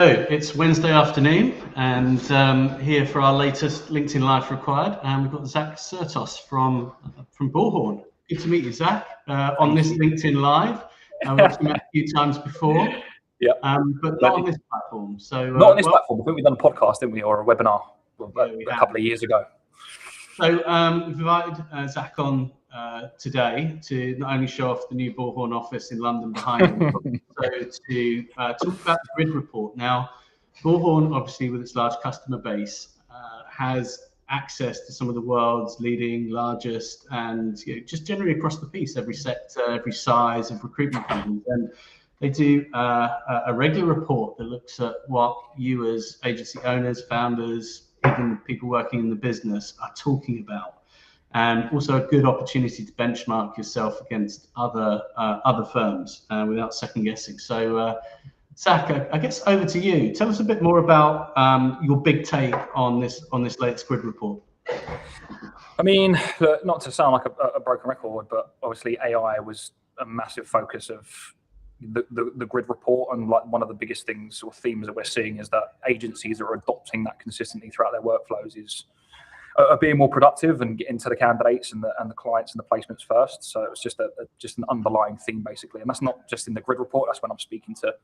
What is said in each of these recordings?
So it's Wednesday afternoon, and here for our latest LinkedIn Live Required, and we've got Zack Tsirtos from Bullhorn. Good to meet you, Zack, on this LinkedIn Live. We've obviously met a few times before, but not on this platform. So not on this platform. I think we've done a podcast, didn't we, or a webinar a couple of years ago. So we've invited Zack on today to not only show off the new Bullhorn office in London behind him, but also to talk about the grid report. Now, Bullhorn, obviously, with its large customer base, has access to some of the world's leading, largest, and just generally across the piece, every sector, every size of recruitment companies. And they do a regular report that looks at what you as agency owners, founders, even people working in the business are talking about, and also a good opportunity to benchmark yourself against other firms without second guessing. So, Zack, I guess over to you. Tell us a bit more about your big take on this latest grid report. I mean, look, not to sound like a broken record, but obviously AI was a massive focus of the grid report, and like one of the biggest things or themes that we're seeing is that agencies are adopting that consistently throughout their workflows are being more productive and getting to the candidates and the clients and the placements first. So it was just an underlying theme basically, and that's not just in the grid report. That's when I'm speaking to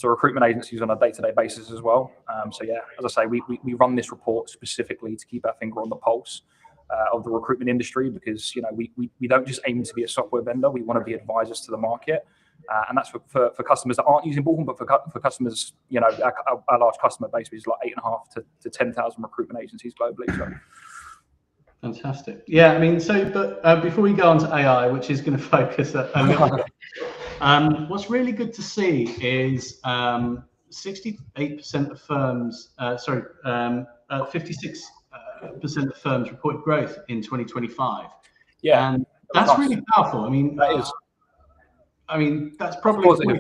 recruitment agencies on a day-to-day basis as well. So yeah, as I say, we run this report specifically to keep our finger on the pulse of the recruitment industry, because we don't just aim to be a software vendor. We want to be advisors to the market. And that's for customers that aren't using Bullhorn, but for customers, our large customer base is like 8,500 to 10,000 recruitment agencies globally. So. Fantastic. Yeah, I mean, but before we go on to AI, which is going to focus a little bit, what's really good to see is 68% of firms, 56% of firms reported growth in 2025. Yeah, and that's really powerful. I mean, that is. I mean, that's probably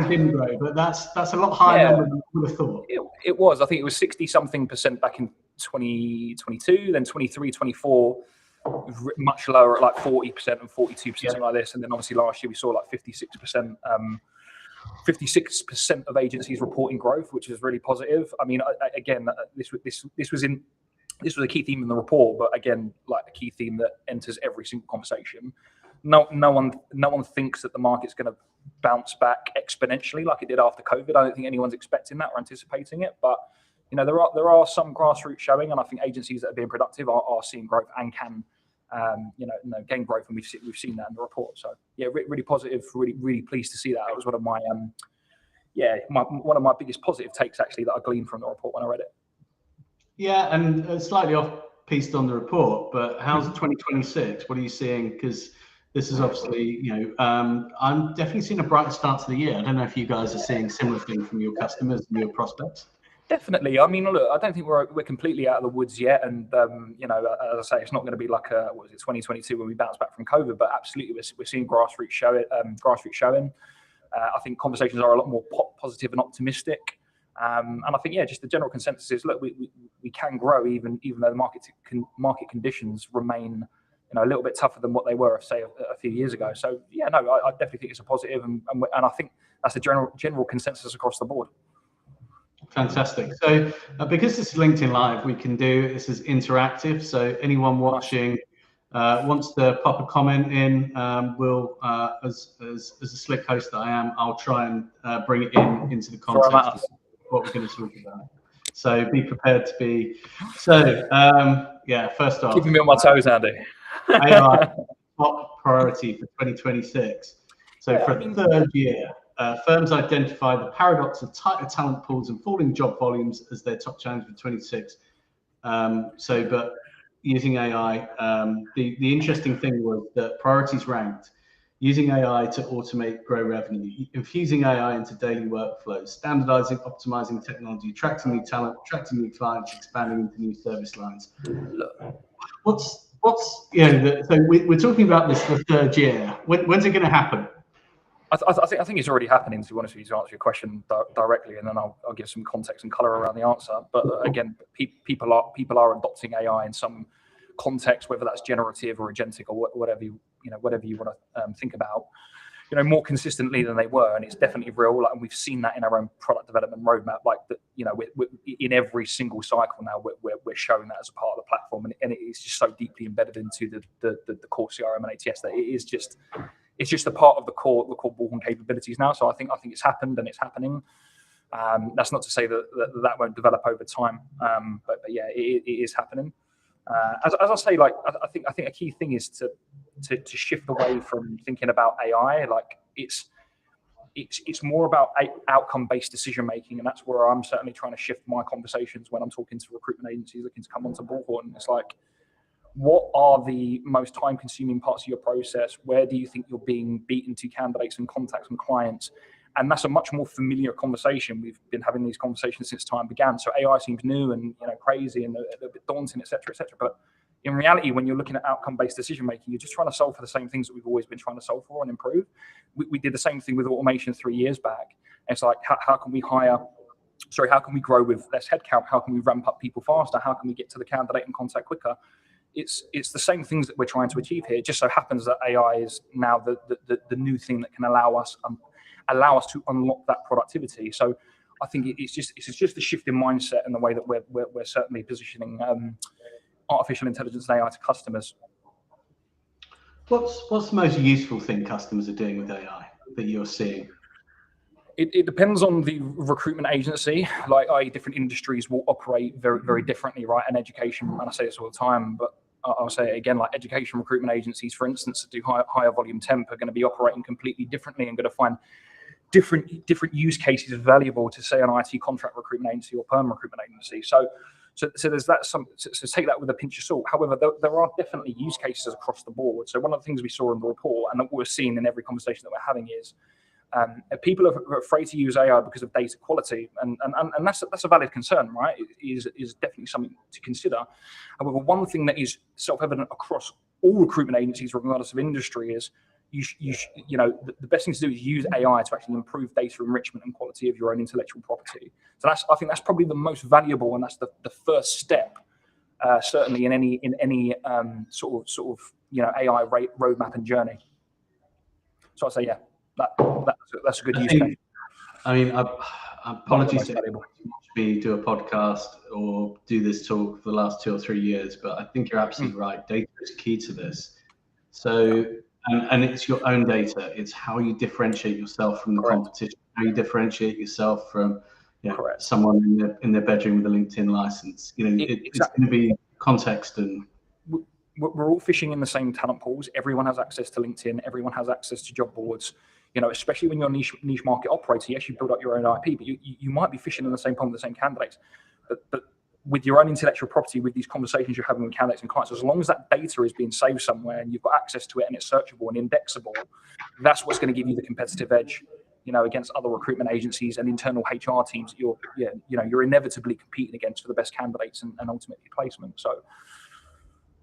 didn't grow, but that's a lot higher number than we would have thought. It was. I think it was 60-something% back in 2022, then 23, 24, much lower at like 40% and 42%, something like this. And then obviously last year we saw like 56%. 56% of agencies reporting growth, which is really positive. I mean, again, this was a key theme in the report, but again, like a key theme that enters every single conversation. No one thinks that the market's going to bounce back exponentially like it did after COVID. I don't think anyone's expecting that or anticipating it. But there are some grassroots showing, and I think agencies that are being productive are seeing growth and can gain growth, and we've seen that in the report. So yeah, really positive. Really pleased to see that. It was one of my one of my biggest positive takes actually that I gleaned from the report when I read it. Yeah, and slightly off-piste on the report, but how's 2026? What are you seeing? Because this is obviously, I'm definitely seeing a bright start to the year. I don't know if you guys are seeing similar things from your customers and your prospects. Definitely. I mean, look, I don't think we're completely out of the woods yet, and as I say, it's not going to be like 2022 when we bounce back from COVID, but absolutely we're seeing grassroots showing. I think conversations are a lot more positive and optimistic. And I think, just the general consensus is, look, we can grow even though the market conditions remain, a little bit tougher than what they were, say, a few years ago. So I definitely think it's a positive, and I think that's a general consensus across the board. Fantastic. So because this is LinkedIn Live, we can do this is interactive. So anyone watching wants to pop a comment in, will as a slick host that I am, I'll try and bring it into the context. What we're going to talk about. So be prepared to be. So first off, keeping me on my toes, Andy. AI top priority for 2026. So for the third year, firms identify the paradox of tighter talent pools and falling job volumes as their top challenge for 26. But using AI, the interesting thing was that priorities ranked. Using AI to automate, grow revenue, infusing AI into daily workflows, standardizing, optimizing technology, attracting new talent, attracting new clients, expanding into new service lines. So we're talking about this the third year. When's it going to happen? I think it's already happening, to be honest with you, to answer your question directly, and then I'll give some context and color around the answer. But again, people are adopting AI in some context, whether that's generative or agentic or whatever you want to think about. more consistently than they were, and it's definitely real. Like, and we've seen that in our own product development roadmap. Like that, we're, in every single cycle now, we're showing that as a part of the platform, and it is just so deeply embedded into the core CRM and ATS that it's just a part of the core Bullhorn capabilities now. So I think it's happened and it's happening. That's not to say that won't develop over time, but yeah, it is happening. As I say, like I think a key thing is to shift away from thinking about AI. Like it's more about outcome-based decision making, and that's where I'm certainly trying to shift my conversations when I'm talking to recruitment agencies looking to come onto Bullhorn. It's like, what are the most time-consuming parts of your process? Where do you think you're being beaten to candidates and contacts and clients? And that's a much more familiar conversation. We've been having these conversations since time began. So AI seems new and crazy and a little bit daunting, et cetera, et cetera. But in reality, when you're looking at outcome-based decision making, you're just trying to solve for the same things that we've always been trying to solve for and improve. We did the same thing with automation 3 years back. It's like, how can we grow with less headcount? How can we ramp up people faster? How can we get to the candidate and contact quicker? It's the same things that we're trying to achieve here. It just so happens that AI is now the new thing that can allow us to unlock that productivity. So I think it's just a shift in mindset and the way that we're certainly positioning artificial intelligence and AI to customers. What's the most useful thing customers are doing with AI that you're seeing? It depends on the recruitment agency. Like, different industries will operate very, very differently, right? And education, and I say this all the time, but I'll say it again, like education recruitment agencies, for instance, that do higher volume temp are going to be operating completely differently and going to find different use cases valuable to, say, an IT contract recruitment agency or perm recruitment agency. So there's that. So take that with a pinch of salt. However, there are definitely use cases across the board. So one of the things we saw in the report, and that we're seeing in every conversation that we're having, is people are afraid to use AI because of data quality, and that's a valid concern, right? It is definitely something to consider. However, one thing that is self-evident across all recruitment agencies, regardless of industry, is the best thing to do is use AI to actually improve data enrichment and quality of your own intellectual property. So I think that's probably the most valuable, and that's the first step, certainly in any sort of AI roadmap and journey. So I'd say, yeah, that's a good use case. I mean, apologies to watch me do a podcast or do this talk for the last 2 or 3 years, but I think you're absolutely right. Data is key to this. So, and it's your own data. It's how you differentiate yourself from the competition, how you differentiate yourself from someone in their bedroom with a LinkedIn license. It's going to be context and. We're all fishing in the same talent pools. Everyone has access to LinkedIn. Everyone has access to job boards. Especially when you're a niche market operator, yes, you build up your own IP, but you might be fishing in the same pond with the same candidates. But with your own intellectual property, with these conversations you're having with candidates and clients, as long as that data is being saved somewhere and you've got access to it and it's searchable and indexable, that's what's going to give you the competitive edge, against other recruitment agencies and internal HR teams that you're inevitably competing against for the best candidates and ultimately placement. So,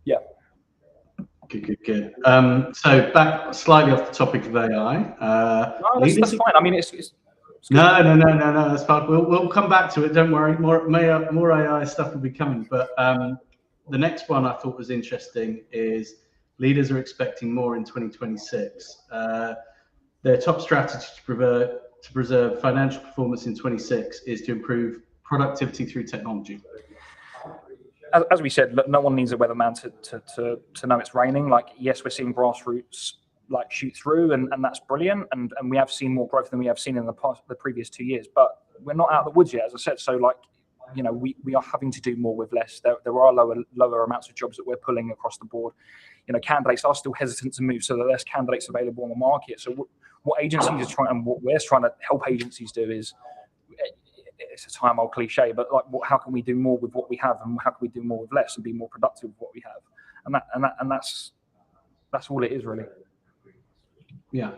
yeah. Good. So back slightly off the topic of AI. No, that's fine. I mean, it's no, that's fine. We'll come back to it. Don't worry. More AI stuff will be coming. But the next one I thought was interesting is leaders are expecting more in 2026. Their top strategy to preserve financial performance in 26 is to improve productivity through technology. As we said, no one needs a weatherman to know it's raining. Like, yes, we're seeing grassroots shoot through, and that's brilliant. And we have seen more growth than we have seen in the previous 2 years. But we're not out of the woods yet, as I said. So we are having to do more with less. There are lower amounts of jobs that we're pulling across the board. Candidates are still hesitant to move, so there are less candidates available on the market. So what agencies are trying, and what we're trying to help agencies do is, it's a time old cliche, but how can we do more with what we have, and how can we do more with less and be more productive with what we have? And that's all it is, really. Yeah,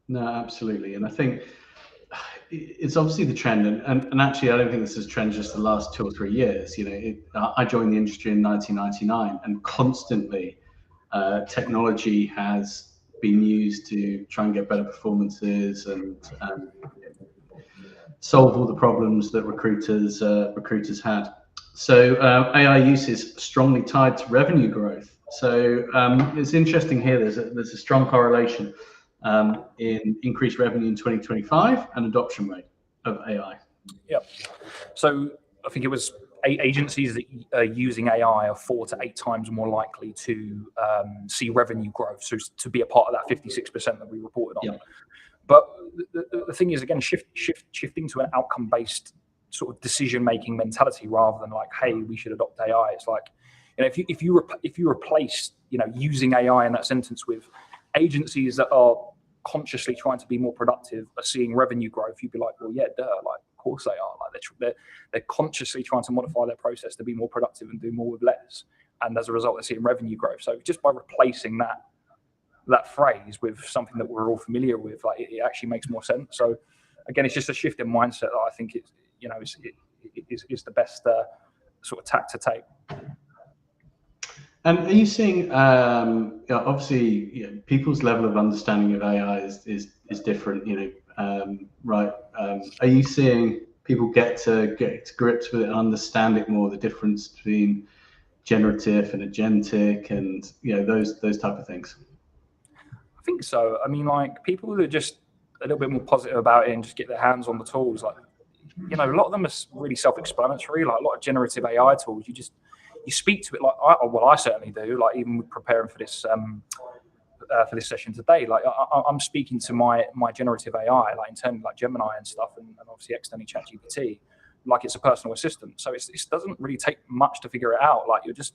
no, absolutely. And I think it's obviously the trend, and actually I don't think this is a trend just the last 2 or 3 years. I joined the industry in 1999, and constantly technology has been used to try and get better performances and solve all the problems that recruiters had. So AI use is strongly tied to revenue growth. So it's interesting here. There's a strong correlation in increased revenue in 2025 and adoption rate of AI. Yeah. So I think it was agencies that are using AI are 4 to 8 times more likely to see revenue growth, so to be a part of that 56% that we reported on. Yeah. But the thing is, again, shifting to an outcome-based sort of decision-making mentality rather than like, hey, we should adopt AI. It's like, if you replace using AI in that sentence with agencies that are consciously trying to be more productive, are seeing revenue growth, you'd be like, well, yeah, duh, like of course they are. Like they're consciously trying to modify their process to be more productive and do more with less, and as a result, they're seeing revenue growth. So just by replacing that phrase with something that we're all familiar with, like it actually makes more sense. So again, it's just a shift in mindset that I think is the best sort of tack to take. And are you seeing, obviously, people's level of understanding of AI is different, right? Are you seeing people get to grips with it and understand it more, the difference between generative and agentic and, those type of things? I think so. I mean, like, people who are just a little bit more positive about it and just get their hands on the tools, like, a lot of them are really self-explanatory. Like a lot of generative AI tools, you speak to it like, I certainly do. Like even with preparing for this session today, like I'm speaking to my generative AI, like internally, like Gemini and stuff, and obviously externally ChatGPT, like it's a personal assistant. So it doesn't really take much to figure it out. Like you're just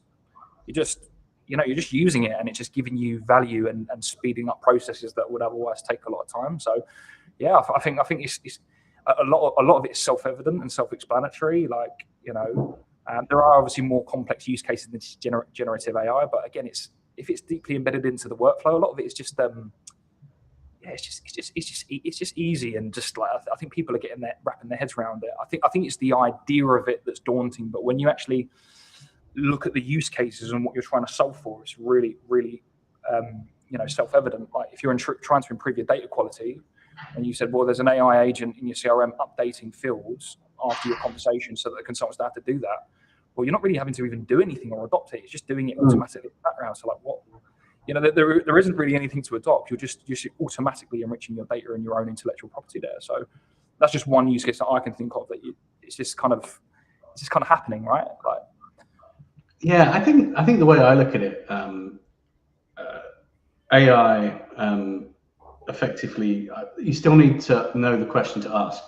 using it, and it's just giving you value and speeding up processes that would otherwise take a lot of time. So yeah, I think it's a lot of it is self-evident and self-explanatory. Like there are obviously more complex use cases than generative AI, but again, if it's deeply embedded into the workflow, a lot of it is just it's just easy, and just like I think people are wrapping their heads around it. I think it's the idea of it that's daunting, but when you actually look at the use cases and what you're trying to solve for, it's really, really self-evident. Like if you're trying to improve your data quality, and you said, well, there's an AI agent in your CRM updating fields after your conversation so that the consultants don't have to do that. Well, you're not really having to even do anything or adopt it. It's just doing it automatically in the background. So like what, there isn't really anything to adopt. You're just automatically enriching your data and your own intellectual property there. So that's just one use case that I can think of, that it's just kind of happening, right? Like, yeah, I think the way I look at it, AI, effectively, you still need to know the question to ask.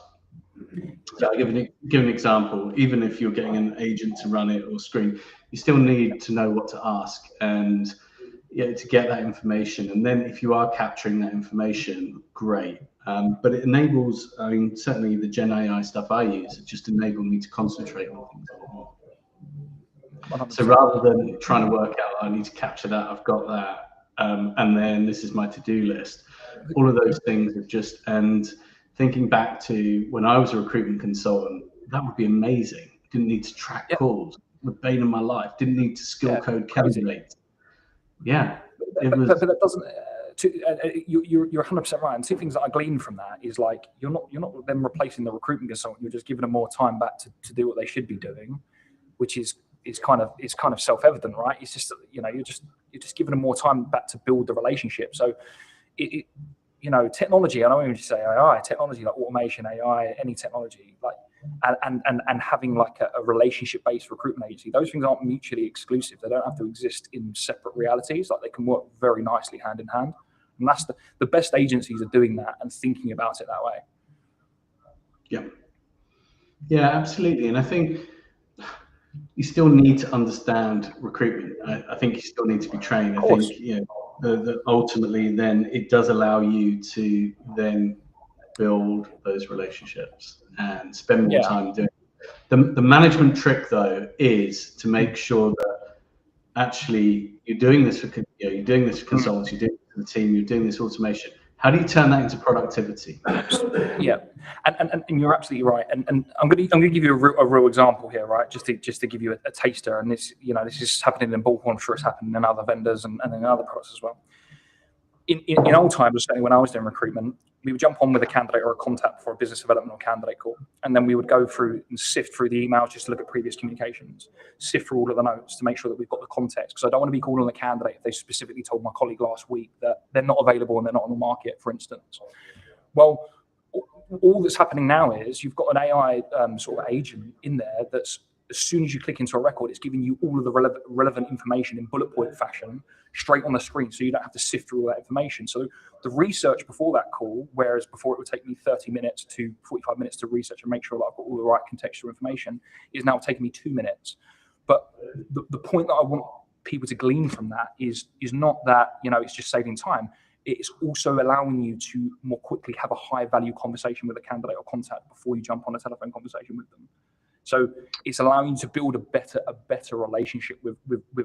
So I'll give an example. Even if you're getting an agent to run it or screen, you still need to know what to ask and to get that information. And then if you are capturing that information, great. But it enables, certainly the Gen AI stuff I use, it just enabled me to concentrate on things a lot more. 100%. So rather than trying to work out, I need to capture that, I've got that, and then this is my to-do list. All of those things are just, and thinking back to when I was a recruitment consultant, that would be amazing. Didn't need to track calls, the bane of my life. Didn't need to skill code candidates. Yeah, but that doesn't. You're 100% right. And two things that I glean from that is like you're not then replacing the recruitment consultant. You're just giving them more time back to do what they should be doing, which is kind of self-evident, right? It's just you're just giving them more time back to build the relationship. So technology, I don't even just say AI, technology like automation, AI, any technology, like and having like a relationship-based recruitment agency, those things aren't mutually exclusive. They don't have to exist in separate realities. Like they can work very nicely hand in hand. And that's the best agencies are doing that and thinking about it that way. Yeah, absolutely. And I think you still need to understand recruitment. I think you still need to be trained. I think ultimately then it does allow you to then build those relationships and spend more time doing it. The management trick though is to make sure that actually you're doing this for consultants, you're doing it for the team, you're doing this automation. How do you turn that into productivity? Yeah, and you're absolutely right. And I'm going to give you a real example here, right? Just to give you a taster. And this, this is happening in Bullhorn. I'm sure it's happening in other vendors and in other products as well. in old times, certainly when I was doing recruitment, we would jump on with a candidate or a contact for a business development or candidate call, and then we would go through and sift through the emails just to look at previous communications, sift through all of the notes to make sure that we've got the context, because I don't want to be calling a candidate if they specifically told my colleague last week that they're not available and they're not on the market, for instance. Well, all that's happening now is you've got an AI sort of agent in there that's, as soon as you click into a record, it's giving you all of the relevant information in bullet point fashion straight on the screen, so you don't have to sift through all that information. So the research before that call, whereas before it would take me 30 minutes to 45 minutes to research and make sure that I've got all the right contextual information, is now taking me 2 minutes. But the point that I want people to glean from that is not that, it's just saving time. It's also allowing you to more quickly have a high value conversation with a candidate or contact before you jump on a telephone conversation with them. So it's allowing you to build a better relationship with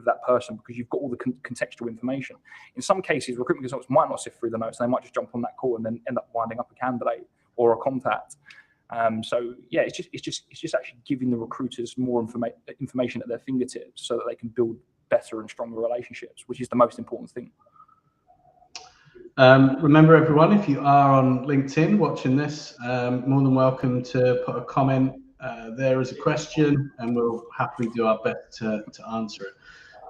that person, because you've got all the contextual information. In some cases, recruitment consultants might not sift through the notes, and they might just jump on that call and then end up winding up a candidate or a contact. So yeah, it's just actually giving the recruiters more information at their fingertips so that they can build better and stronger relationships, which is the most important thing. Remember, everyone, if you are on LinkedIn watching this, more than welcome to put a comment there as a question, and we'll happily do our best to answer it.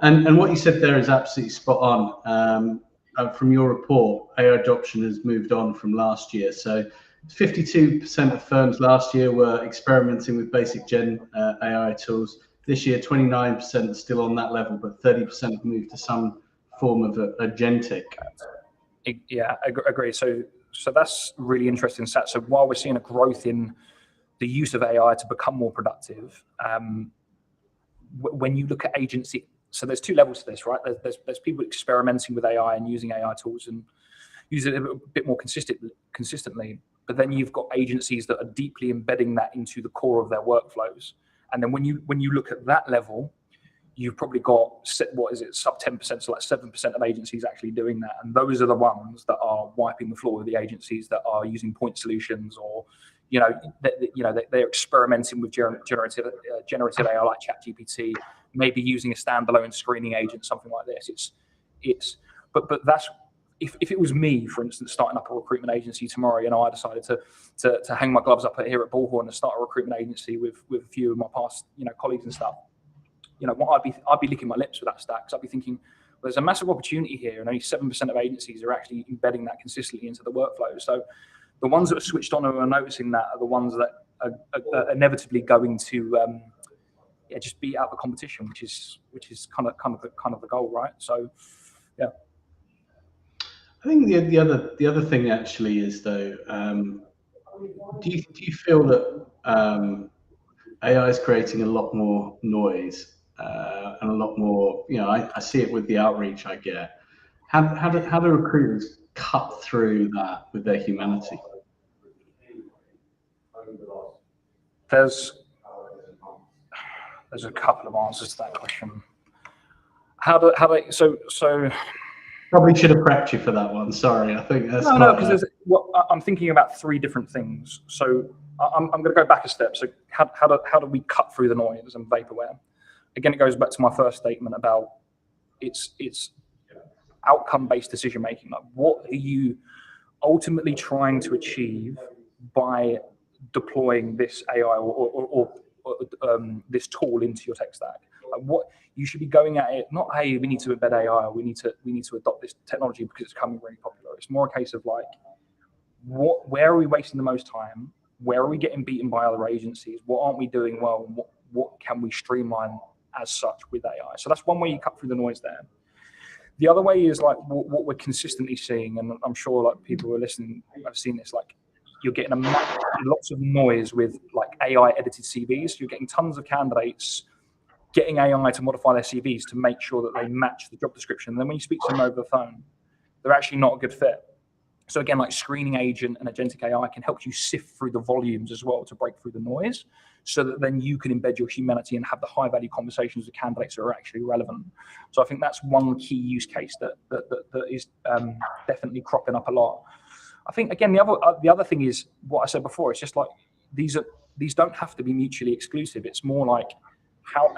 And what you said there is absolutely spot on. From your report, AI adoption has moved on from last year. So 52% of firms last year were experimenting with basic Gen AI tools. This year, 29% are still on that level, but 30% have moved to some form of agentic. Yeah, I agree. So that's really interesting stat. So while we're seeing a growth in the use of AI to become more productive, when you look at agency, so there's two levels to this, right? There's people experimenting with AI and using AI tools and using it a bit more consistently. But then you've got agencies that are deeply embedding that into the core of their workflows. And then when you look at that level, you've probably got, what is it, sub 10%, so like 7% of agencies actually doing that. And those are the ones that are wiping the floor with the agencies that are using point solutions, or, they're experimenting with generative AI like ChatGPT, maybe using a standalone screening agent, something like this. But that's, if it was me, for instance, starting up a recruitment agency tomorrow, I decided to hang my gloves up here at Bullhorn and start a recruitment agency with a few of my past, colleagues and stuff. What I'd be licking my lips with that stack, because I'd be thinking, well, there's a massive opportunity here, and only 7% of agencies are actually embedding that consistently into the workflow. So the ones that are switched on and are noticing that are the ones that are inevitably going to just beat out the competition, which is kind of the goal, right? So yeah. I think the other thing actually is, though, do you feel that AI is creating a lot more noise and a lot more? I see it with the outreach I get. How do recruiters cut through that with their humanity? There's a couple of answers to that question. So probably should have prepped you for that one. Sorry, I think that's no, because I'm thinking about three different things. So I'm going to go back a step. So how do we cut through the noise and vaporware? Again, it goes back to my first statement about it's outcome-based decision making. Like, what are you ultimately trying to achieve by deploying this AI or this tool into your tech stack? Like, what you should be going at it, not, hey, we need to embed AI, or we need to adopt this technology because it's becoming really popular. It's more a case of like, where are we wasting the most time? Where are we getting beaten by other agencies? What aren't we doing well? And what can we streamline as such with AI? So that's one way you cut through the noise there. The other way is like what we're consistently seeing, and I'm sure like people who are listening have seen this, like you're getting lots of noise with like AI edited CVs. You're getting tons of candidates getting AI to modify their CVs to make sure that they match the job description. And then when you speak to them over the phone, they're actually not a good fit. So again, like screening agent and agentic AI can help you sift through the volumes as well to break through the noise, so that then you can embed your humanity and have the high value conversations with candidates that are actually relevant. So I think that's one key use case that is definitely cropping up a lot. I think again, the other thing is what I said before. It's just like these don't have to be mutually exclusive. It's more like how,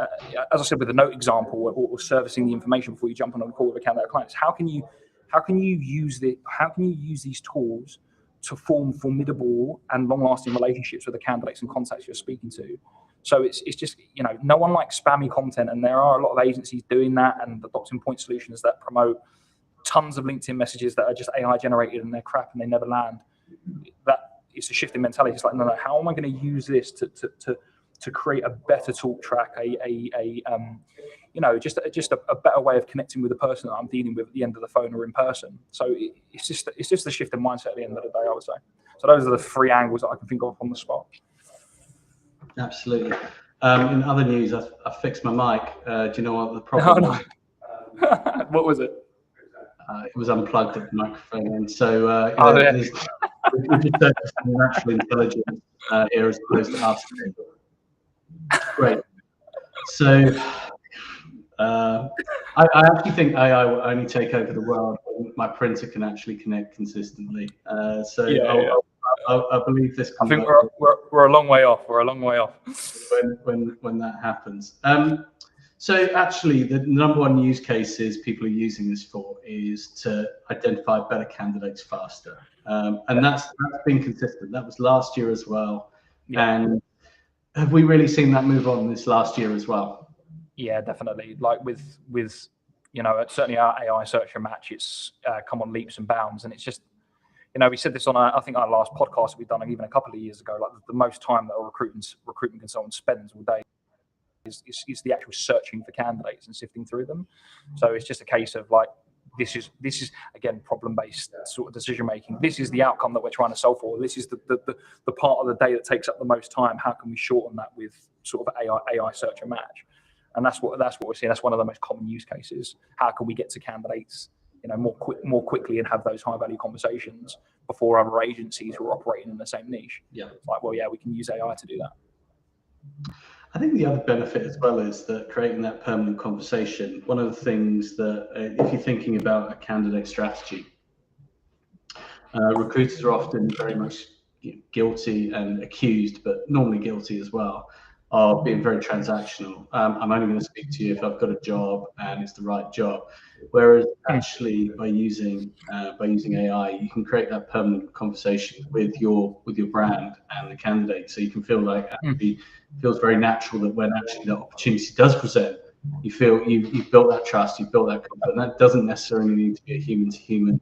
as I said with the note example, or servicing the information before you jump on a call with a candidate or client, how can how can you use these tools to form formidable and long-lasting relationships with the candidates and contacts you're speaking to? So it's just, no one likes spammy content, and there are a lot of agencies doing that, and adopting point solutions that promote tons of LinkedIn messages that are just AI generated and they're crap and they never land. That it's a shift in mentality. It's like, no, how am I going to use this to create a better talk track, just a better way of connecting with the person that I'm dealing with at the end of the phone or in person. So it's just a shift in mindset at the end of the day, I would say. So those are the three angles that I can think of on the spot. Absolutely. In other news, I fixed my mic. Do you know what the problem was? What was it? It was unplugged at the microphone, and so there's natural intelligence here as opposed to us. Great. So I actually think AI will only take over the world when my printer can actually connect consistently. I believe this. I think we're a long way off. We're a long way off when that happens. So actually, the number one use cases people are using this for is to identify better candidates faster, and that's been consistent. That was last year as well. Yeah. And have we really seen that move on this last year as well? Yeah, definitely. Like with certainly our AI search and match, it's come on leaps and bounds, and it's just, we said this on I think our last podcast we've done even a couple of years ago. Like the most time that a recruitment consultant spends all day is the actual searching for candidates and sifting through them. So it's just a case of like, this is again problem-based sort of decision making. This is the outcome that we're trying to solve for. This is the part of the day that takes up the most time. How can we shorten that with sort of AI search and match? And that's what we're seeing. That's one of the most common use cases. How can we get to candidates more quickly and have those high value conversations before other agencies who are operating in the same niche? Yeah, it's like, well, yeah, we can use AI to do that. I think the other benefit as well is that creating that permanent conversation, one of the things that if you're thinking about a candidate strategy, recruiters are often very much guilty and accused, but normally guilty as well, of being very transactional. I'm only going to speak to you if I've got a job and it's the right job. Whereas actually by using AI, you can create that permanent conversation with your brand and the candidate. So you can feel like actually feels very natural that when actually the opportunity does present, you feel you've built that trust, you've built that comfort. And that doesn't necessarily need to be a human to human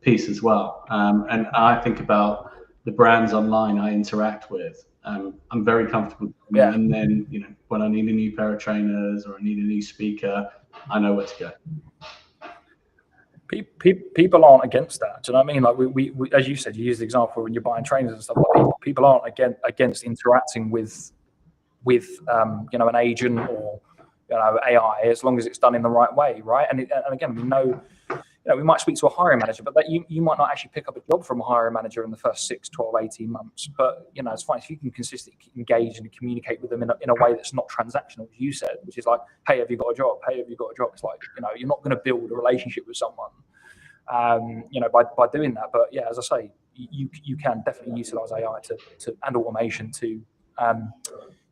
piece as well. And I think about the brands online I interact with. I'm very comfortable. Yeah. And then, when I need a new pair of trainers or I need a new speaker, I know where to go. People aren't against that. Do you know what I mean? Like we as you said, you use the example when you're buying trainers and stuff. Like people aren't against interacting with an agent or AI, as long as it's done in the right way, right? And again, we know. We might speak to a hiring manager, but you might not actually pick up a job from a hiring manager in the first 6, 12, 18 months. But, it's fine if you can consistently engage and communicate with them in a way that's not transactional, as you said, which is like, hey, have you got a job? Hey, have you got a job? It's like, you're not going to build a relationship with someone, by doing that. But yeah, as I say, you can definitely utilize AI and automation to,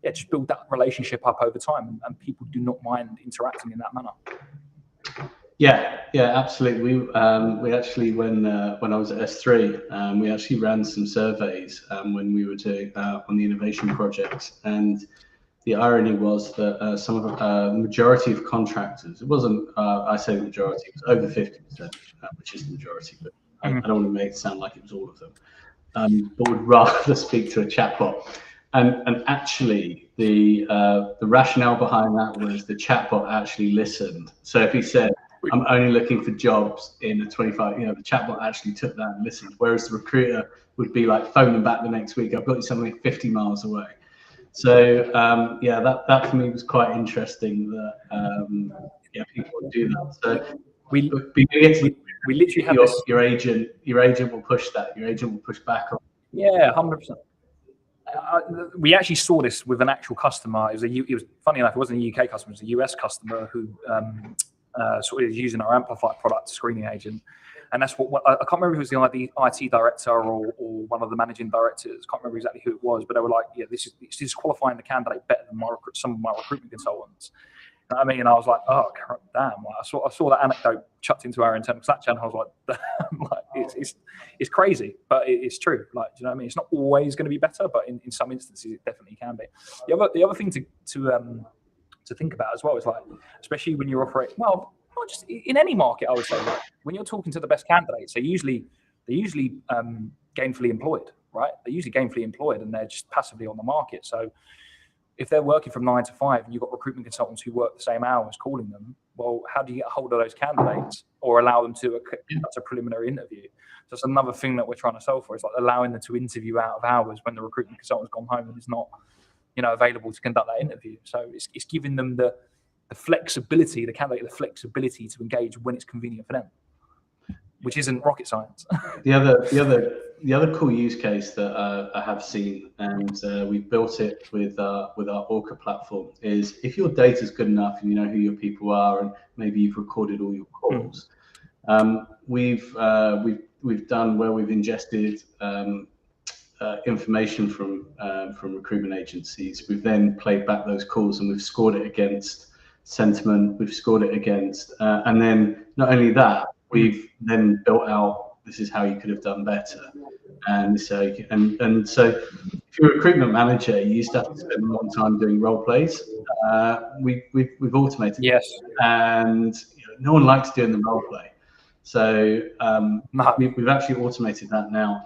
just build that relationship up over time. And people do not mind interacting in that manner. Yeah, absolutely. We actually, when I was at S3, we actually ran some surveys when we were doing on the innovation projects, and the irony was that some of the majority of contractors, it wasn't, I say the majority, it was over 50%, which is the majority, but I don't want to make it sound like it was all of them, but would rather speak to a chatbot. And actually, the rationale behind that was the chatbot actually listened. So if he said, I'm only looking for jobs in a 25, the chatbot actually took that and listened, whereas the recruiter would be like, phone them back the next week. I've got you something 50 miles away. So, that for me was quite interesting that, people would do that. So we literally have your agent will push that. Your agent will push back on. Yeah, 100%. We actually saw this with an actual customer. It was funny enough, it wasn't a UK customer, it was a US customer who, sort of using our Amplify product screening agent, and that's what I can't remember if it was the IT director or one of the managing directors. Can't remember exactly who it was, but they were like, "Yeah, this is qualifying the candidate better than some of my recruitment consultants." I mean, I was like, oh damn! Like, I saw that anecdote chucked into our internal Slack channel. I was like, it's crazy, but it's true. Like, do you know what I mean? It's not always going to be better, but in some instances, it definitely can be. The other thing to think about as well is, like, especially when you're operating, well, not just in any market, I would say, like, when you're talking to the best candidates, they're usually gainfully employed, right? They're usually gainfully employed, and they're just passively on the market. So if they're working from 9 to 5 and you've got recruitment consultants who work the same hours calling them, well, how do you get a hold of those candidates or allow them to conduct a preliminary interview? So that's another thing that we're trying to solve for, is like allowing them to interview out of hours when the recruitment consultant's gone home and is not, available to conduct that interview. So it's giving them the flexibility, the candidate the flexibility to engage when it's convenient for them, which isn't rocket science. The other cool use case that I have seen, and we've built it with our Orca platform, is if your data is good enough and you know who your people are, and maybe you've recorded all your calls. We've done where we've ingested information from recruitment agencies. We've then played back those calls and we've scored it against sentiment. We've scored it against, and then not only that, we've then built out, this is how you could have done better. And so, and so if you're a recruitment manager, you used to have to spend a long time doing role plays. We've automated. Yes. And no one likes doing the role play. So we've actually automated that now.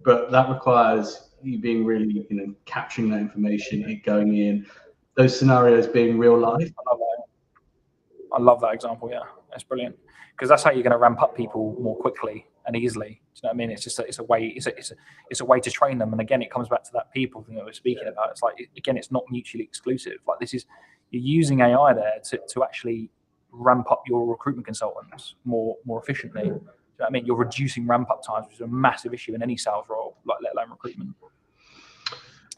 But that requires you being really, capturing that information, it going in, those scenarios being real life. I love that example. Yeah, that's brilliant, because that's how you're going to ramp up people more quickly and easily. Do you know what I mean? It's just it's a way to train them. And again, it comes back to that people thing that we're speaking about. It's like, again, it's not mutually exclusive. Like, you're using AI there to actually ramp up your recruitment consultants more efficiently. Do you know what I mean? You're reducing ramp up times, which is a massive issue in any sales role, like let alone recruitment.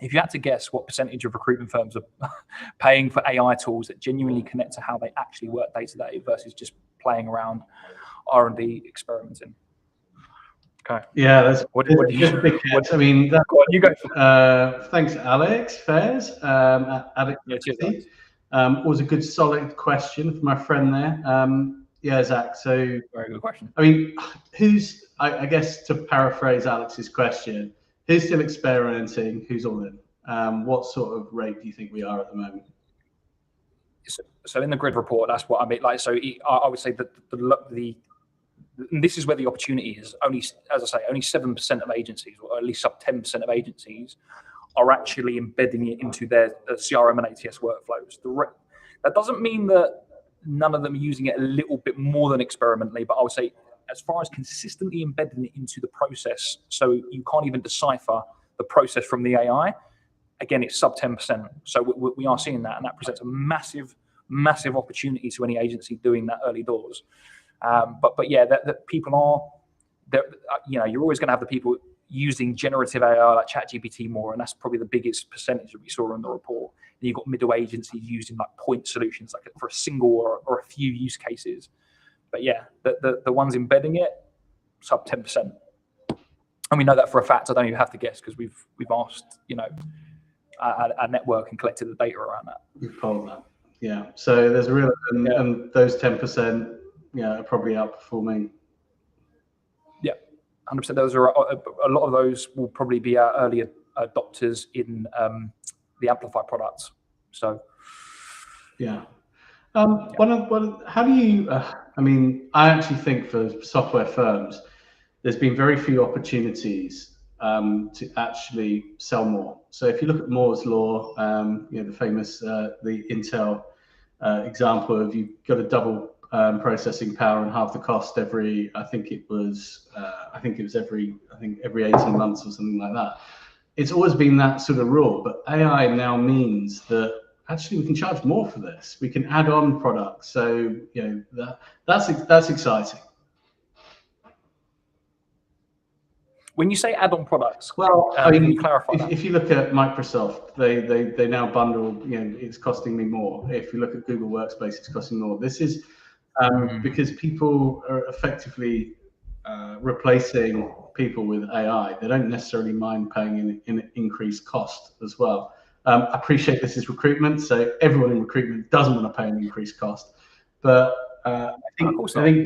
If you had to guess what percentage of recruitment firms are paying for AI tools that genuinely connect to how they actually work day to day versus just playing around R&D experimenting? Okay. Yeah, that's what do you? I mean, you go. Thanks, Alex Fairs. Alex, was a good, solid question from my friend there. Yeah, Zach. So very good question. I mean, I guess to paraphrase Alex's question, who's still experimenting? Who's all in? What sort of rate do you think we are at the moment? So in the grid report, that's what I mean. Like, so I would say that this is where the opportunity is. Only, as I say, only 7% of agencies, or at least sub 10% of agencies, are actually embedding it into their CRM and ATS workflows. That doesn't mean that none of them are using it a little bit more than experimentally, but I would say, as far as consistently embedding it into the process, so you can't even decipher the process from the AI, again, it's sub 10%. So we are seeing that, and that presents a massive opportunity to any agency doing that early doors. But yeah, that people are, you're always going to have the people using generative AI like ChatGPT more, and that's probably the biggest percentage that we saw in the report. Then you've got middle agencies using like point solutions, like for a single or a few use cases. But yeah, the ones embedding it, sub 10%. And we know that for a fact. I don't even have to guess, because we've asked, our network and collected the data around that. We've polled that. Yeah. So there's a real, and those 10%, are probably outperforming. Yeah, 100%. Those are a lot of those will probably be our early adopters in the Amplify products. So yeah. How do you? I mean, I actually think for software firms, there's been very few opportunities to actually sell more. So if you look at Moore's law, the famous the Intel example of you've got a double processing power and half the cost every 18 months or something like that. It's always been that sort of rule, but AI now means that actually we can charge more for this. We can add on products. So that's exciting. When you say add-on products, well, can you clarify that? If you look at Microsoft, they now bundle. It's costing me more. If you look at Google Workspace, it's costing more. This is because people are effectively replacing people with AI. They don't necessarily mind paying an increased cost as well. I appreciate this is recruitment, so everyone in recruitment doesn't want to pay an increased cost. But I think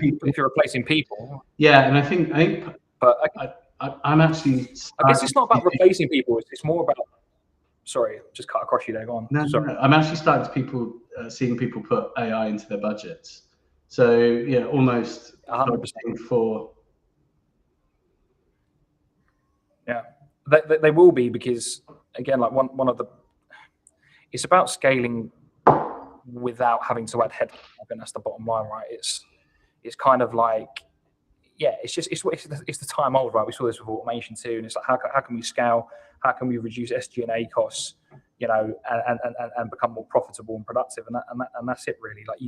people, if you're replacing people, yeah, and I think, but I'm actually. I guess it's not about replacing people. It's more about. Sorry, just cut across you there. Go on. No, sorry. No. I'm actually starting to seeing people put AI into their budgets. So yeah, almost 100% for. Yeah, they will be, because again, like one of the. It's about scaling without having to add headcount. I think that's the bottom line, right? It's kind of like, yeah, it's the time old, right? We saw this with automation too, and it's like how can we scale? How can we reduce SG&A costs, you know, and become more profitable and productive? And that's it really. Like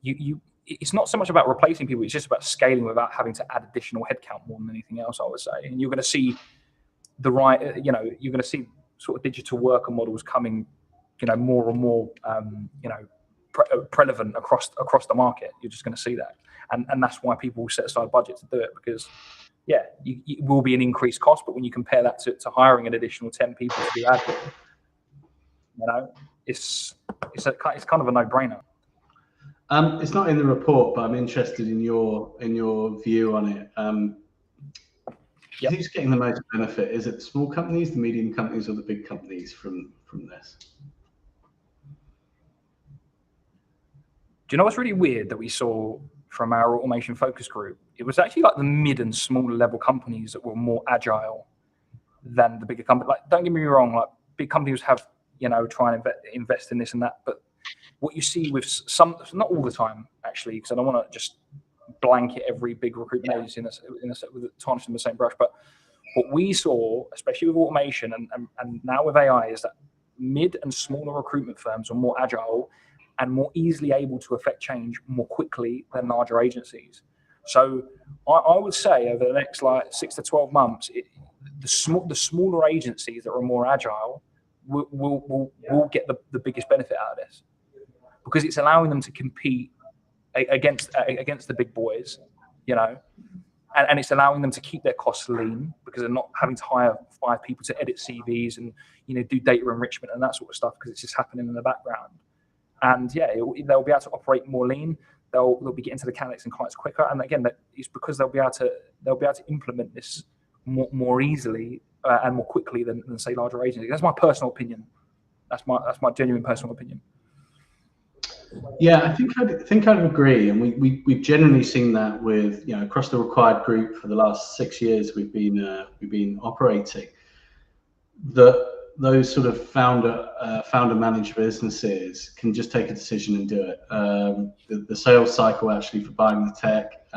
you it's not so much about replacing people; it's just about scaling without having to add additional headcount more than anything else, I would say. And you're going to see you're going to see sort of digital worker models coming, you know, more and more, prevalent across the market. You're just going to see that, and that's why people set aside budget to do it, because, yeah, it will be an increased cost, but when you compare that to hiring an additional 10 people to do admin, you know, it's kind of a no-brainer. It's not in the report, but I'm interested in your view on it. Who's getting the most benefit? Is it the small companies, the medium companies, or the big companies from this? Do you know what's really weird that we saw from our automation focus group? It was actually like the mid and smaller level companies that were more agile than the bigger companies. Like, don't get me wrong, like big companies have, you know, try and invest in this and that, but what you see with some, not all the time actually, because I don't want to just blanket every big recruitment agency with tarnish them the same brush, but what we saw, especially with automation and now with AI, is that mid and smaller recruitment firms are more agile and more easily able to affect change more quickly than larger agencies. So I would say over the next like 6 to 12 months, the smaller agencies that are more agile will get the biggest benefit out of this, because it's allowing them to compete against the big boys, you know, and it's allowing them to keep their costs lean, because they're not having to hire 5 people to edit CVs and, you know, do data enrichment and that sort of stuff, because it's just happening in the background. And yeah, they'll be able to operate more lean. They'll be getting to the candidates and clients quicker. And again, it's because they'll be able to implement this more easily and more quickly than say larger agencies. That's my personal opinion. That's my genuine personal opinion. Yeah, I think I'd agree, and we've generally seen that with, you know, across the required group for the last 6 years we've been operating. Those sort of founder managed businesses can just take a decision and do it. The sales cycle actually for buying the tech,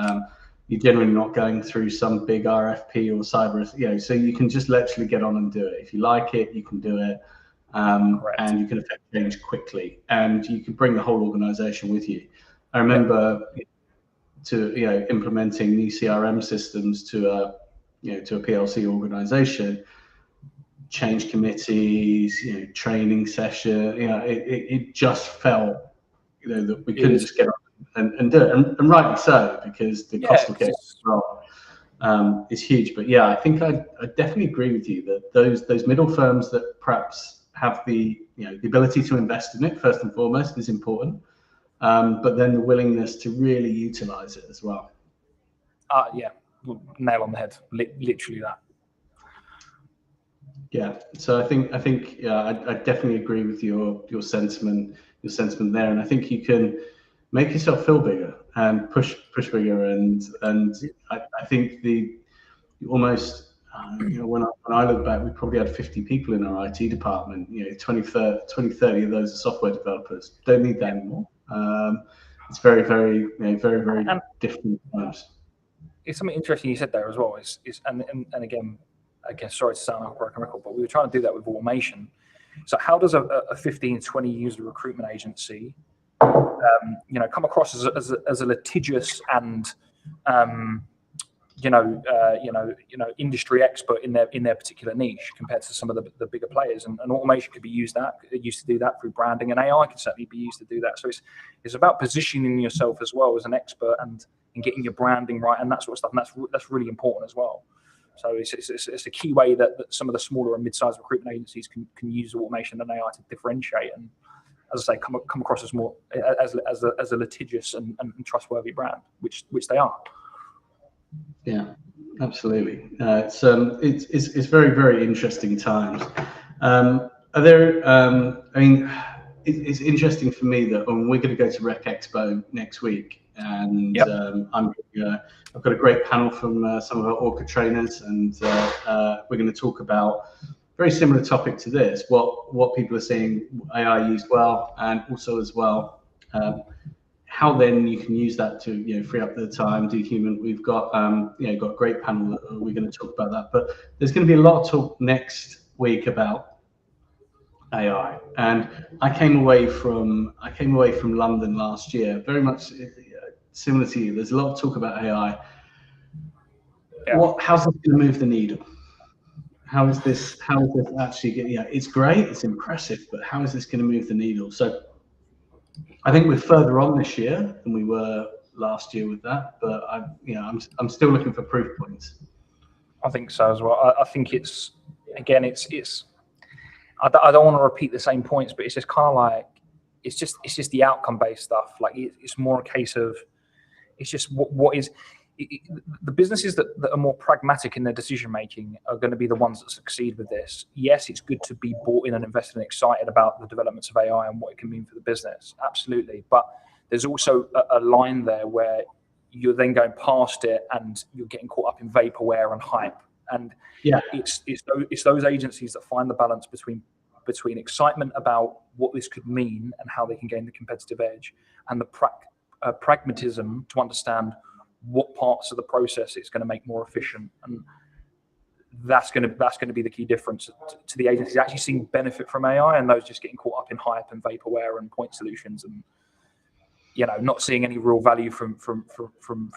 you're generally not going through some big RFP or cyber, you know, so you can just literally get on and do it. If you like it, you can do it. And you can affect change quickly, and you can bring the whole organization with you. I remember implementing new CRM systems to a PLC organization, change committees, you know, training session, you know, it just felt, you know, that we couldn't just get on and do it, and rightly so, because the cost of getting wrong is huge. But yeah, I think I definitely agree with you that those middle firms that perhaps have the ability to invest in it first and foremost is important, but then the willingness to really utilize it as well. Yeah, nail on the head, literally that. Yeah, so I think I definitely agree with your sentiment there, and I think you can make yourself feel bigger and push bigger, and I think almost. When I look back, we probably had 50 people in our IT department. You know, 20, 30 of those are software developers. Don't need that anymore. It's very, very, very different times. It's something interesting you said there as well. And again, sorry to sound like a broken record, but we were trying to do that with automation. So how does a 15, 20 user recruitment agency, come across as a litigious and industry expert in their particular niche compared to some of the bigger players, and automation could be used to do that through branding, and AI can certainly be used to do that. So it's about positioning yourself as well as an expert and getting your branding right and that sort of stuff, and that's really important as well. So it's a key way that some of the smaller and mid-sized recruitment agencies can use automation and AI to differentiate and, as I say, come across as more as a litigious and trustworthy brand, which they are. Yeah, absolutely. It's very, very interesting times. Are there? I mean, it's interesting for me that we're going to go to Rec Expo next week, and Yep. I've got a great panel from some of our Orca trainers, and we're going to talk about very similar topic to this: what people are seeing AI used well, and also as well. How then you can use that to free up the time, do human. We've got got a great panel that we're going to talk about that, but there's going to be a lot of talk next week about AI. And I came away from London last year very much similar to you. There's a lot of talk about AI. Yeah. How's this going to move the needle? How is this actually? It's great, it's impressive, but how is this going to move the needle? So I think we're further on this year than we were last year with that, but I'm still looking for proof points. I think so as well. I think it's I don't want to repeat the same points, but it's just kind of like it's just the outcome based stuff. Like it's more a case of it's just what is. The businesses that are more pragmatic in their decision making are going to be the ones that succeed with this. Yes, it's good to be bought in and invested and excited about the developments of AI and what it can mean for the business. Absolutely. But there's also a line there where you're then going past it and you're getting caught up in vaporware and hype. And it's those agencies that find the balance between excitement about what this could mean and how they can gain the competitive edge, and the pragmatism to understand what parts of the process it's going to make more efficient. And that's going to be the key difference to the agencies actually seeing benefit from AI, and those just getting caught up in hype and vaporware and point solutions, and not seeing any real value from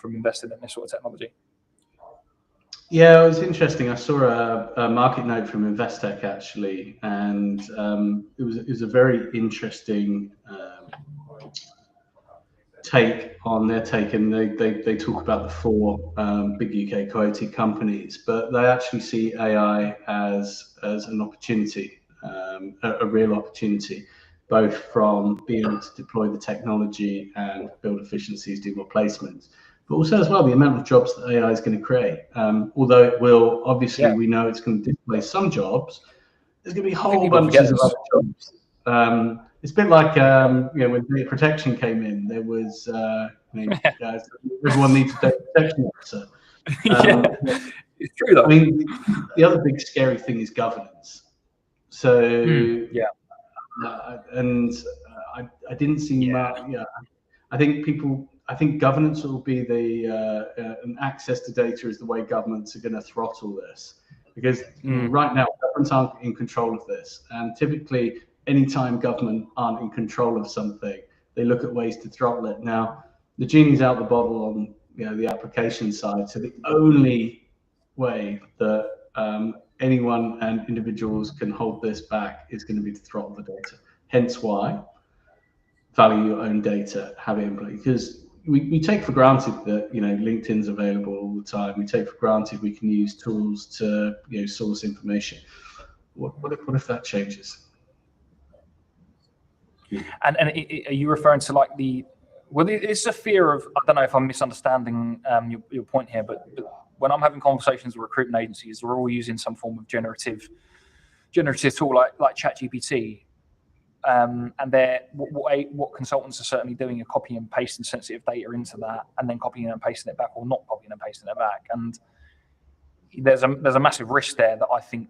investing in this sort of technology. Yeah, it was interesting. I saw a market note from Investec actually, and it was a very interesting take on their take, and they talk about the four big UK quoted companies, but they actually see AI as an opportunity, a real opportunity, both from being able to deploy the technology and build efficiencies, do more placements, but also as well the amount of jobs that AI is going to create. Although it will, obviously, we know it's going to displace some jobs, there's going to be whole bunches of other jobs. It's a bit like when data protection came in, there was everyone needs a data protection officer. It's true though. I mean, the other big scary thing is governance. So I didn't see much. I think governance will be and access to data is the way governments are going to throttle this, because right now governments aren't in control of this, and typically anytime government aren't in control of something, they look at ways to throttle it. Now the genie's out the bottle on the application side, so the only way that anyone and individuals can hold this back is going to be to throttle the data. Hence why value your own data, have it in place, because we take for granted that LinkedIn's available all the time. We take for granted we can use tools to source information. What if that changes? And are you referring to like it's a fear of, I don't know if I'm misunderstanding your point here, but when I'm having conversations with recruitment agencies, they're all using some form of generative tool like ChatGPT, and what consultants are certainly doing are copying and pasting sensitive data into that, and then copying and pasting it back, or not copying and pasting it back. And there's a massive risk there that I think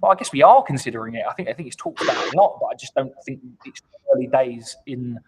I guess we are considering it. I think it's talked about a lot, but I just don't think it's early days in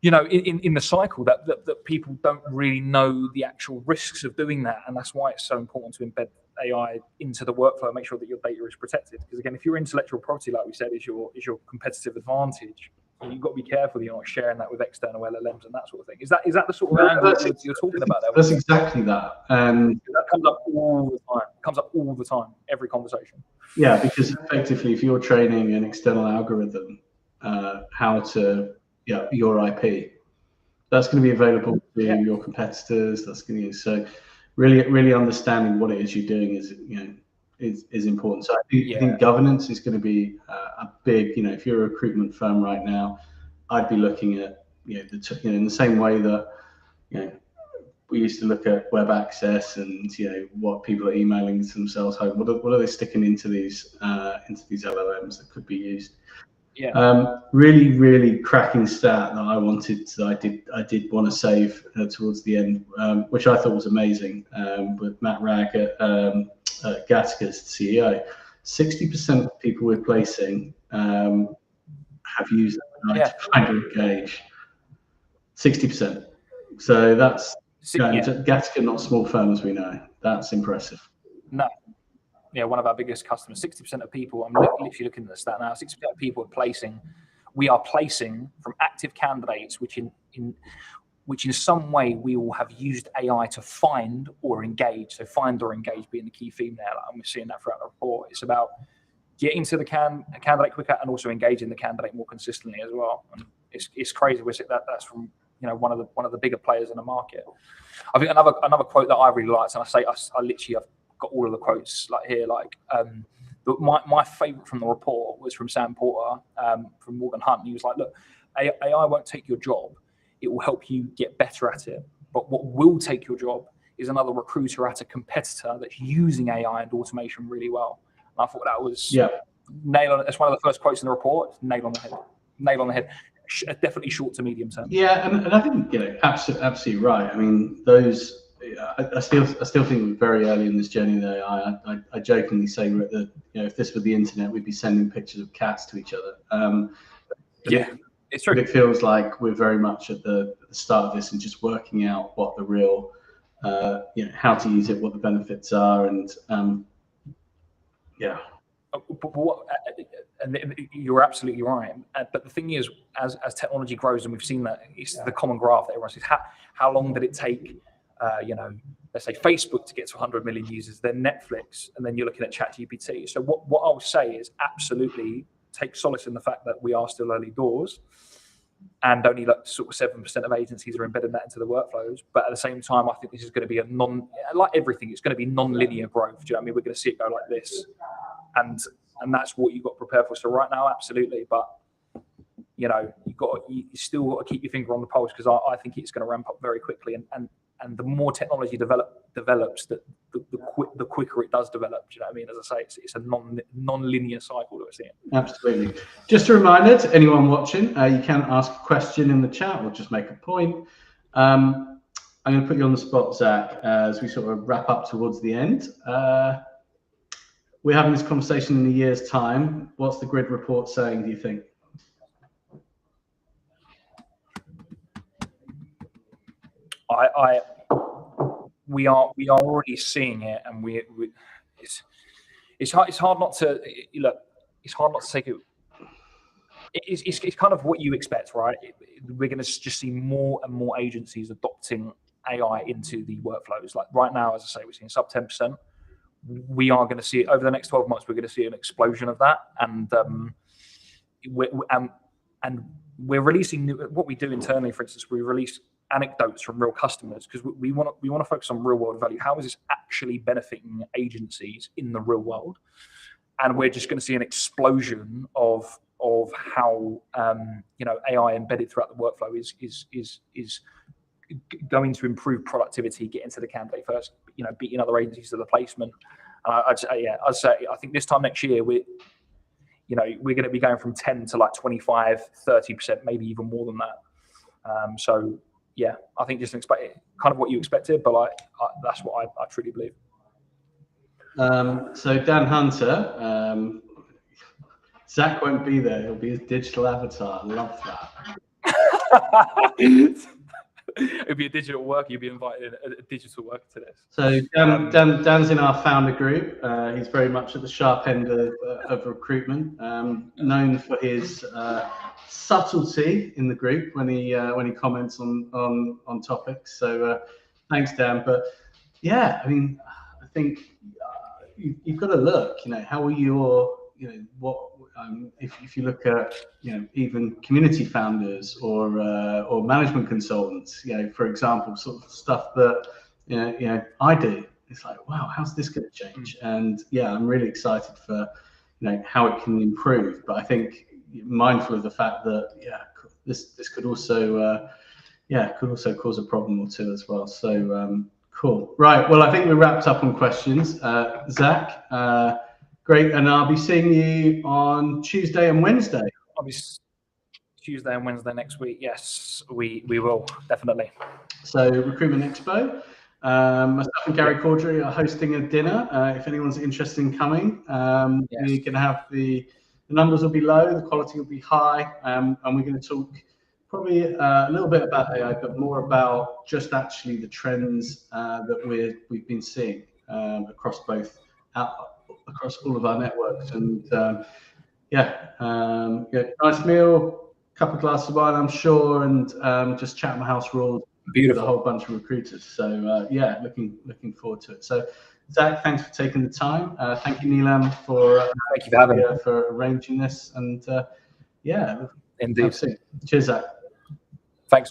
the cycle that people don't really know the actual risks of doing that, and that's why it's so important to embed AI into the workflow and make sure that your data is protected. Because again, if your intellectual property, like we said, is your competitive advantage, you've got to be careful that you're not sharing that with external LLMs and that sort of thing. Is that the sort of angle you're talking about there? That's exactly that. That comes up all the time. It comes up all the time, every conversation. Yeah, because effectively, if you're training an external algorithm how to your IP, that's going to be available to your competitors. That's going to so really understanding what it is you're doing is important. So I think governance is going to be a big, if you're a recruitment firm right now, I'd be looking at, in the same way that, we used to look at web access and, what people are emailing themselves home. What are they sticking into these LLMs that could be used? Yeah. Really cracking stat that I did want to save towards the end, which I thought was amazing, with Matt Ragg at Gattaca's CEO. 60% of people we're placing have used AI to find or engage. 60%. So that's Gattaca, not a small firm as we know. That's impressive. No. Yeah, one of our biggest customers. 60% of people, I'm literally looking at the stat now, 60% of people we are placing from active candidates, which in some way we will have used AI to find or engage. So find or engage being the key theme there, and we're seeing that throughout the report. It's about getting to the candidate quicker and also engaging the candidate more consistently as well. And it's crazy. We see that's from one of the bigger players in the market. I think another quote that I really liked, and I literally have got all of the quotes here. But my favorite from the report was from Sam Porter from Morgan Hunt. He was like, look, AI won't take your job. It will help you get better at it. But what will take your job is another recruiter at a competitor that's using AI and automation really well. And I thought that was nail on. That's one of the first quotes in the report. Nail on the head. Nail on the head. Definitely short to medium term. Yeah, and I think absolutely right. I mean, those. I still think we're very early in this journey of AI. I jokingly say that if this were the internet, we'd be sending pictures of cats to each other. It's true. But it feels like we're very much at the start of this and just working out what the real, how to use it, what the benefits are, and And you're absolutely right. But the thing is, as technology grows, and we've seen that, it's the common graph that everyone says, how long did it take, let's say Facebook to get to 100 million users, then Netflix, and then you're looking at ChatGPT. So what I'll say is absolutely take solace in the fact that we are still early doors, and only sort of 7% of agencies are embedding that into the workflows. But at the same time, I think this is going to be like everything, it's going to be non-linear growth. Do you know what I mean? We're going to see it go like this, and that's what you've got to prepare for. So right now, absolutely, but you still got to keep your finger on the pulse, because I think it's going to ramp up very quickly, and the more technology develops, the quicker it does develop. Do you know what I mean? As I say, it's a non-linear cycle that we're seeing. Absolutely. Just a reminder to anyone watching, you can ask a question in the chat or just make a point. I'm going to put you on the spot, Zach, as we sort of wrap up towards the end. We're having this conversation in a year's time. What's the grid report saying, do you think? We are already seeing it, and it's hard not to look. It's hard not to take it. It's kind of what you expect, right? We're going to just see more and more agencies adopting AI into the workflows. Like right now, as I say, we're seeing sub 10%. We are going to see it over the next 12 months. We're going to see an explosion of that, and we're releasing what we do internally. For instance, we release anecdotes from real customers, because we want to focus on real world value. How is this actually benefiting agencies in the real world? And we're just going to see an explosion of how AI embedded throughout the workflow is going to improve productivity, get into the candidate first, beating other agencies to the placement. I'd say I think this time next year we're going to be going from 10 to like 25, 30%, maybe even more than that. So yeah, I think just expect it, kind of what you expected, but that's what I truly believe. So Dan Hunter, Zach won't be there. He'll be his digital avatar. I love that. It'll be a digital worker. You'll be invited a digital worker to this. So Dan's in our founder group. He's very much at the sharp end of recruitment, known for his subtlety in the group when he comments on topics. So thanks, Dan. But yeah, I mean, I think you've got to look. How are your if you look at even community founders or management consultants, for example, sort of stuff that I do. It's like, wow, how's this going to change? And yeah, I'm really excited for how it can improve. But I think mindful of the fact that this could also cause a problem or two as well. So cool. Right. Well, I think we're wrapped up on questions. Zack, great. And I'll be seeing you on Tuesday and Wednesday. I'll be Tuesday and Wednesday next week. Yes, we will, definitely. So Recruitment Expo. Myself and Gary Caudry are hosting a dinner. If anyone's interested in coming, we can have the numbers will be low, the quality will be high, and we're going to talk probably a little bit about AI, but more about just actually the trends that we've been seeing across all of our networks. And nice meal, couple of glasses of wine, I'm sure, and just Chatham House rules. Beautiful. With a whole bunch of recruiters. So looking forward to it. So Zack, thanks for taking the time. Thank you, Neelam, for thank you for having me. For arranging this. And indeed. Cheers, Zack. Thanks.